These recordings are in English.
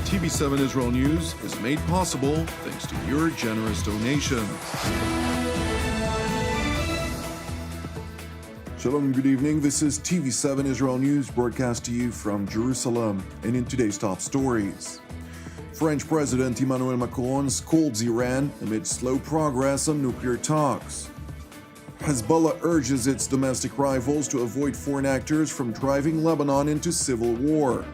TV7 Israel News is made possible thanks to your generous donations. Shalom, good evening. This is TV7 Israel News broadcast to you from Jerusalem. And in today's top stories, French President Emmanuel Macron scolds Iran amid slow progress on nuclear talks. Hezbollah urges its domestic rivals to avoid foreign actors from driving Lebanon into civil war.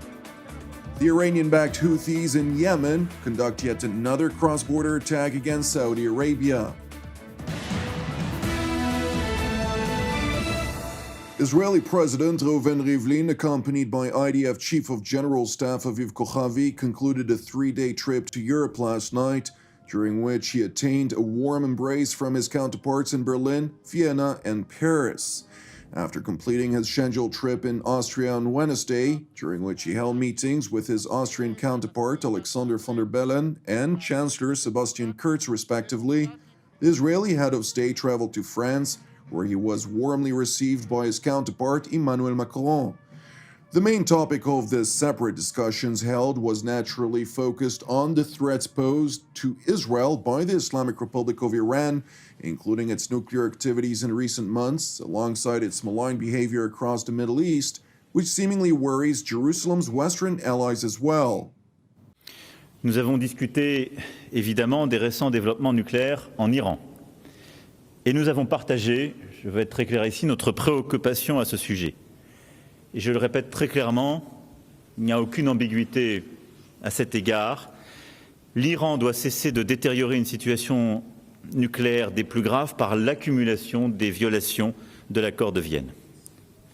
The Iranian-backed Houthis in Yemen conduct yet another cross-border attack against Saudi Arabia. Israeli President Reuven Rivlin, accompanied by IDF Chief of General Staff Aviv Kochavi, concluded a three-day trip to Europe last night, during which he attained a warm embrace from his counterparts in Berlin, Vienna, and Paris. After completing his scheduled trip in Austria on Wednesday, during which he held meetings with his Austrian counterpart Alexander von der Bellen and Chancellor Sebastian Kurz respectively, the Israeli head of state traveled to France, where he was warmly received by his counterpart Emmanuel Macron. The main topic of the separate discussions held was naturally focused on the threats posed to Israel by the Islamic Republic of Iran, including its nuclear activities in recent months, alongside its malign behavior across the Middle East, which seemingly worries Jerusalem's Western allies as well. Nous avons discuté évidemment des récents développements nucléaires en Iran. Et nous avons partagé, je vais être très clair ici, notre préoccupation à ce sujet. Et je le répète très clairement, il n'y a aucune ambiguïté à cet égard. L'Iran doit cesser de détériorer une situation nucléaire des plus graves par l'accumulation des violations de l'accord de Vienne.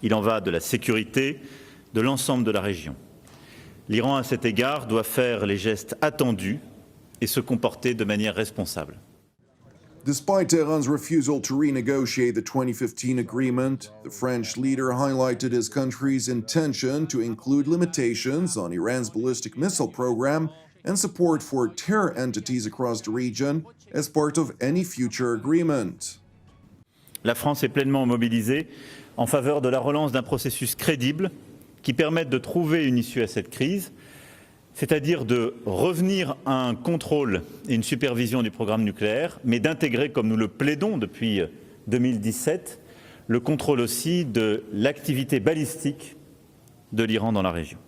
Il en va de la sécurité de l'ensemble de la région. L'Iran, à cet égard, doit faire les gestes attendus et se comporter de manière responsable. Despite Tehran's refusal to renegotiate the 2015 agreement, the French leader highlighted his country's intention to include limitations on Iran's ballistic missile program and support for terror entities across the region as part of any future agreement. La France est pleinement mobilisée en faveur de la relance d'un processus crédible qui permette de trouver une issue à cette crise, c'est-à-dire de revenir à un contrôle et une supervision du programme nucléaire, mais d'intégrer, comme nous le plaidons depuis 2017, le contrôle aussi de l'activité balistique de l'Iran dans la région.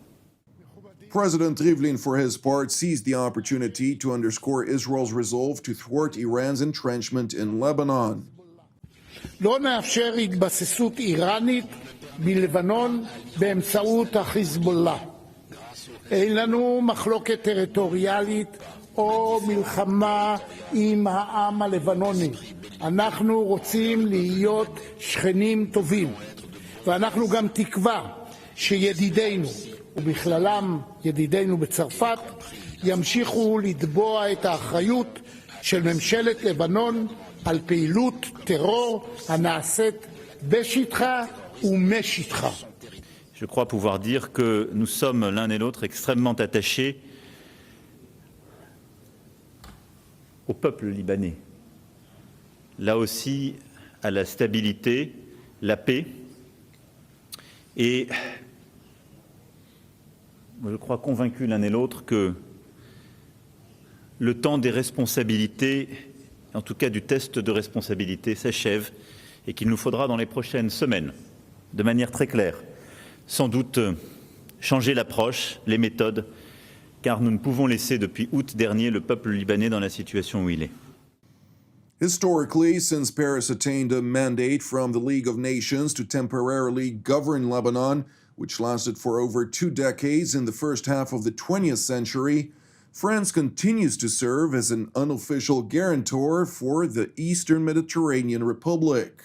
President Rivlin, for his part, seized the opportunity to underscore Israel's resolve to thwart Iran's entrenchment in Lebanon. לא נאפשר התבססות איראנית בלבנון באמצעות החיזבאללה. אין לנו מחלוקת טריטוריאלית או מלחמה עם העם הלבנוני. אנחנו רוצים להיות שכנים טובים, ואנחנו גם תקווה שידידינו, ובכללם ידידינו בצרפת, ימשיכו לתבוע את האחריות של ממשלת לבנון על פעילות טרור הנעשית בשטחה ומשטחה. Je crois pouvoir dire que nous sommes l'un et l'autre extrêmement attachés au peuple libanais, là aussi à la stabilité, la paix, et je crois convaincus l'un et l'autre que le temps des responsabilités, en tout cas du test de responsabilité, s'achève et qu'il nous faudra dans les prochaines semaines, de manière très claire, sans doute changer l'approche, les méthodes, car nous ne pouvons laisser depuis août dernier le peuple libanais dans la situation où il est. Historically, since Paris attained a mandate from the League of Nations to temporarily govern Lebanon, which lasted for over 2 decades in the first half of the 20th century, France continues to serve as an unofficial guarantor for the Eastern Mediterranean Republic.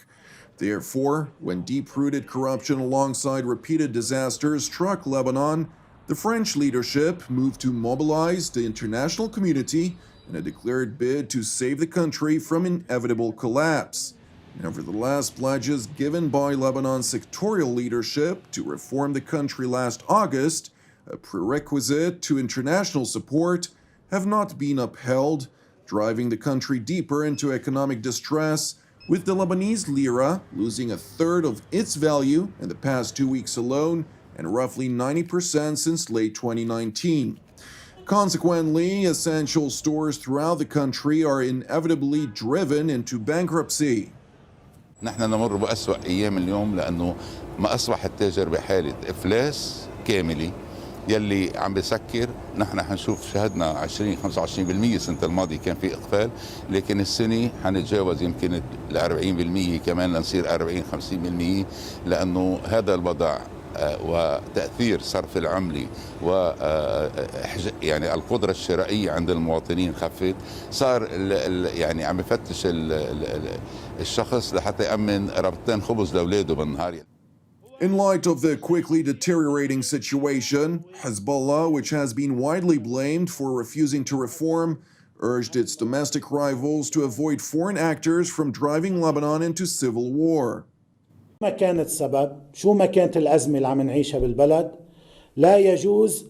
Therefore, when deep-rooted corruption alongside repeated disasters struck Lebanon, the French leadership moved to mobilize the international community in a declared bid to save the country from inevitable collapse. Nevertheless, pledges given by Lebanon's sectorial leadership to reform the country last August, a prerequisite to international support, have not been upheld, driving the country deeper into economic distress, with the Lebanese lira losing a third of its value in the past 2 weeks alone and roughly 90% since late 2019. Consequently, essential stores throughout the country are inevitably driven into bankruptcy. نحن نمر بأسوأ أيام اليوم لأنه ما أصبح التاجر بحالة إفلاس كاملة يلي عم بسكر. نحن حنشوف شهدنا 20-25% السنة الماضية كان في إقفال، لكن السنة حنتجاوز يمكن ال 40% كمان لنصير 40-50%، لأنه هذا الوضع وتأثير صرف العملة و يعني القدرة الشرائية عند المواطنين خفت. صار يعني عم يفتش الشخص لحتى يأمن ربطتين خبز لأولاده بالنهار. In light of the quickly deteriorating situation, Hezbollah, which has been widely blamed for refusing to reform, urged its domestic rivals to avoid foreign actors from driving Lebanon into civil war. ما كان السبب، شو ما كانت الأزمة اللي عم نعيشها بالبلد، لا يجوز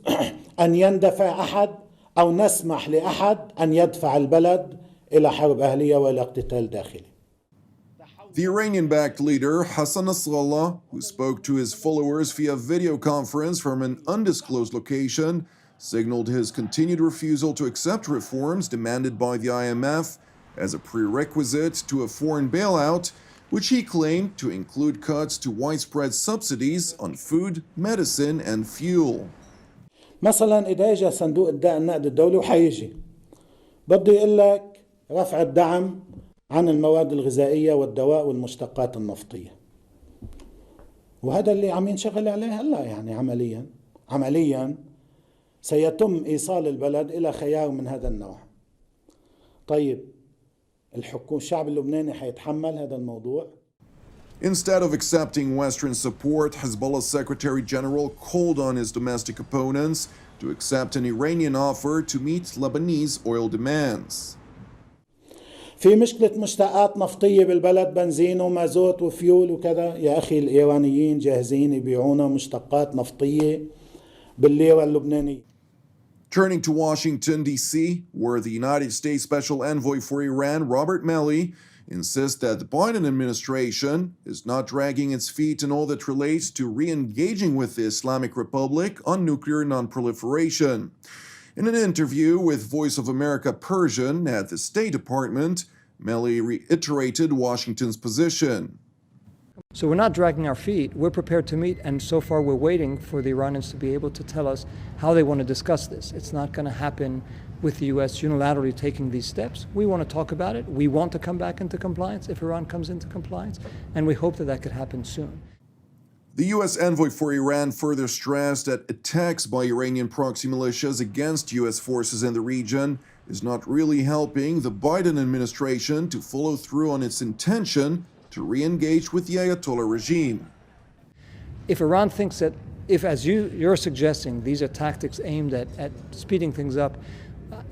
أن يندفع أحد أو نسمح لأحد أن يدفع البلد إلى حرب أهلية وإلى اقتتال داخلي. The Iranian-backed leader Hassan Nasrallah, who spoke to his followers via video conference from an undisclosed location, signaled his continued refusal to accept reforms demanded by the IMF as a prerequisite to a foreign bailout, which he claimed to include cuts to widespread subsidies on food, medicine, and fuel. مثلا إذا إجا صندوق النقد الدولي وحيجي بده يقول لك رفع الدعم عن المواد الغذائية والدواء والمشتقات النفطية، وهذا اللي عم ينشغل عليه هلا. يعني عمليا سيتم إيصال البلد إلى خيار من هذا النوع. طيب الشعب اللبناني حيتحمل هذا الموضوع؟ Instead of accepting Western support, Hezbollah's Secretary General called on his domestic opponents to accept an Iranian offer to meet Lebanese oil demands. في مشكلة مشتقات نفطية بالبلد، بنزين ومازوت وفيول وكذا. يا أخي الإيرانيين جاهزين يبيعونا مشتقات نفطية بالليرة اللبنانية. Turning to Washington, D.C., where the United States Special Envoy for Iran, Robert Malley, insists that the Biden administration is not dragging its feet in all that relates to re-engaging with the Islamic Republic on nuclear non-proliferation. In an interview with Voice of America Persian at the State Department, Malley reiterated Washington's position. So we're not dragging our feet. We're prepared to meet, and so far we're waiting for the Iranians to be able to tell us how they want to discuss this. It's not going to happen with the U.S. unilaterally taking these steps. We want to talk about it. We want to come back into compliance if Iran comes into compliance, and we hope that that could happen soon. The U.S. envoy for Iran further stressed that attacks by Iranian proxy militias against U.S. forces in the region is not really helping the Biden administration to follow through on its intention to re-engage with the Ayatollah regime. If Iran thinks that, if as you're suggesting, these are tactics aimed at speeding things up,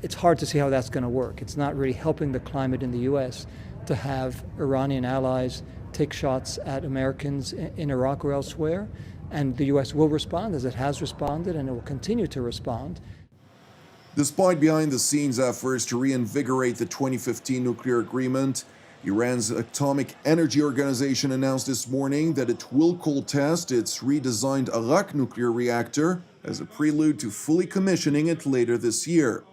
it's hard to see how that's going to work. It's not really helping the climate in the U.S. to have Iranian allies take shots at Americans in Iraq or elsewhere, and the U.S. will respond, as it has responded, and it will continue to respond. Despite behind-the-scenes efforts to reinvigorate the 2015 nuclear agreement, Iran's Atomic Energy Organization announced this morning that it will cold test its redesigned Arak nuclear reactor as a prelude to fully commissioning it later this year.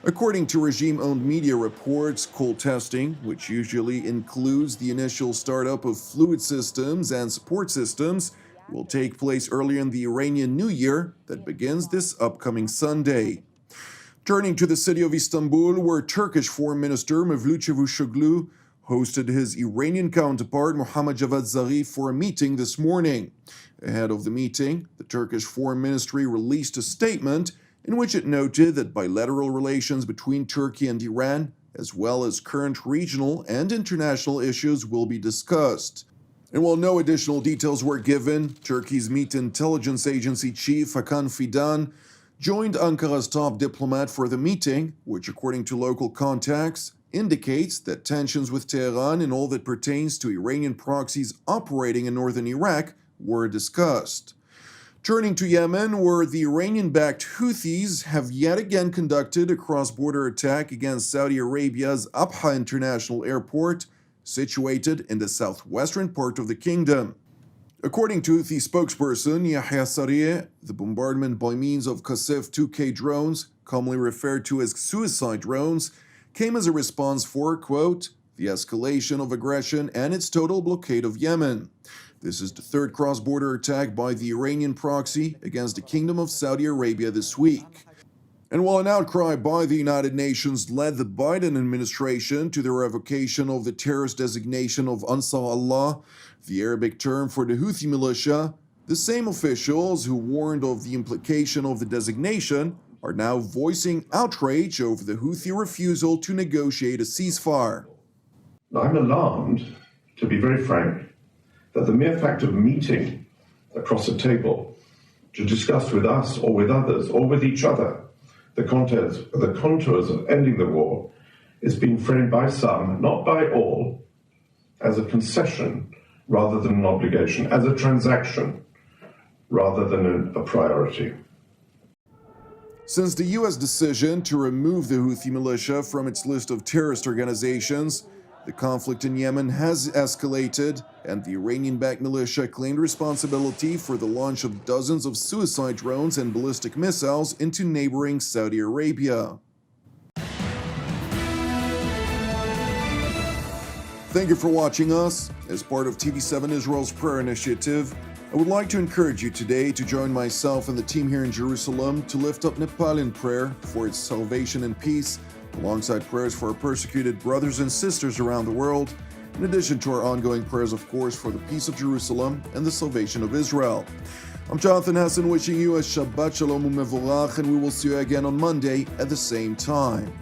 According to regime-owned media reports, cold testing, which usually includes the initial startup of fluid systems and support systems, will take place earlier in the Iranian New Year that begins this upcoming Sunday. Turning to the city of Istanbul, where Turkish Foreign Minister Mevlut Çavuşoğlu hosted his Iranian counterpart Mohammad Javad Zarif for a meeting this morning. Ahead of the meeting, the Turkish Foreign Ministry released a statement in which it noted that bilateral relations between Turkey and Iran, as well as current regional and international issues, will be discussed. And while no additional details were given, Turkey's Meat Intelligence Agency chief Hakan Fidan joined Ankara's top diplomat for the meeting, which, according to local contacts, indicates that tensions with Tehran in all that pertains to Iranian proxies operating in northern Iraq were discussed. Turning to Yemen, where the Iranian-backed Houthis have yet again conducted a cross-border attack against Saudi Arabia's Abha International Airport, situated in the southwestern part of the kingdom. According to Houthi spokesperson Yahya Sarih, the bombardment by means of Qasef 2K drones, commonly referred to as suicide drones, came as a response for, quote, the escalation of aggression and its total blockade of Yemen. This is the third cross-border attack by the Iranian proxy against the Kingdom of Saudi Arabia this week. And while an outcry by the United Nations led the Biden administration to the revocation of the terrorist designation of Ansar Allah, the Arabic term for the Houthi militia, the same officials who warned of the implication of the designation are now voicing outrage over the Houthi refusal to negotiate a ceasefire. I'm alarmed, to be very frank, that the mere fact of meeting across a table to discuss with us or with others or with each other the contours of ending the war is being framed by some, not by all, as a concession rather than an obligation, as a transaction rather than a priority. Since the U.S. decision to remove the Houthi militia from its list of terrorist organizations, the conflict in Yemen has escalated, and the Iranian-backed militia claimed responsibility for the launch of dozens of suicide drones and ballistic missiles into neighboring Saudi Arabia. Thank you for watching us. As part of TV7 Israel's prayer initiative, I would like to encourage you today to join myself and the team here in Jerusalem to lift up Nepal in prayer for its salvation and peace, alongside prayers for our persecuted brothers and sisters around the world, in addition to our ongoing prayers, of course, for the peace of Jerusalem and the salvation of Israel. I'm Jonathan Hassan, wishing you a Shabbat Shalom U'Mevorach, and we will see you again on Monday at the same time.